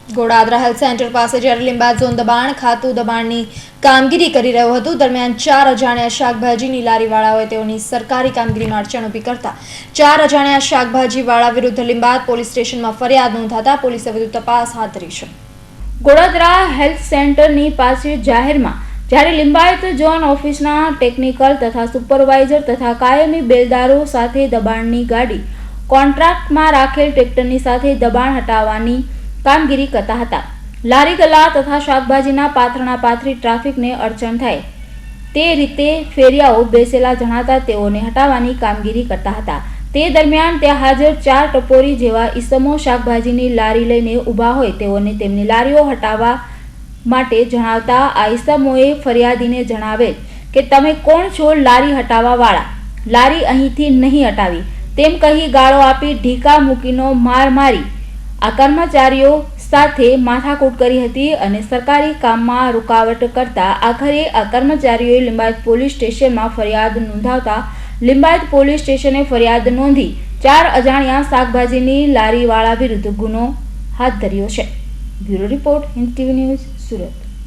Godadara health centre પાસે જ્યારે લીંબાદ zone દબાણ ખાતું દબાણની કામગીરી કરી રહ્યું હતું દરમિયાન 4 અજાણ્યા શાકભાજીની લારીવાળાઓએ તેઓની સરકારી કામગીરીમાં અડચણ ઊભી કરતા 4 અજાણ્યા શાકભાજીવાળા વિરુદ્ધ લીંબાદ પોલીસ સ્ટેશનમાં ફરિયાદ નોંધાતા પોલીસે વધુ તપાસ હાથ ધરી છે। ગોડાદરા હેલ્થ સેન્ટરની પાસે જાહેરમાં જ્યારે લિંબાયત ઝોન ઓફિસના ટેકનિકલ તથા સુપરવાઇઝર તથા કાયમી બેલદારો સાથે દબાણની ગાડી કોન્ટ્રાક્ટમાં રાખેલ ટ્રેક્ટરની સાથે દબાણ હટાવવાની કામગીરી કરતા હતા। લારી ગલ્લા તથા શાકભાજીના પાથરણા પાથરી ટ્રાફિકને અડચણ થાય તે રીતે ફેરિયાઓ બેસેલા જણાતા તેઓને હટાવવાની કામગીરી કરતા હતા। તે દરમિયાન ત્યાં હાજર 4 ટપોરી જેવા ઈસમો શાકભાજીની લારી લઈને ઊભા હોય તેઓને તેમની લારીઓ હટાવવા માટે જણાવતા આ ઈસમોએ ફરિયાદીને જણાવેલ કે તમે કોણ છો લારી હટાવવા વાળા, લારી અહીંથી નહીં હટાવી તેમ કહી ગાળો આપી ઢીકા મૂકીનો માર મારી આ કર્મચારીઓ સાથે માથાકૂટ કરી હતી અને સરકારી કામમાં રૂકાવટ કરતા આખરે આ કર્મચારીઓએ લીંબાયત પોલીસ સ્ટેશનમાં ફરિયાદ નોંધાવતા લીંબાયત પોલીસ સ્ટેશને ફરિયાદ નોંધી 4 અજાણ્યા શાકભાજીની લારીવાળા વિરુદ્ધ ગુનો હાથ ધર્યો છે। Bureau report, Hind TV news, Surat.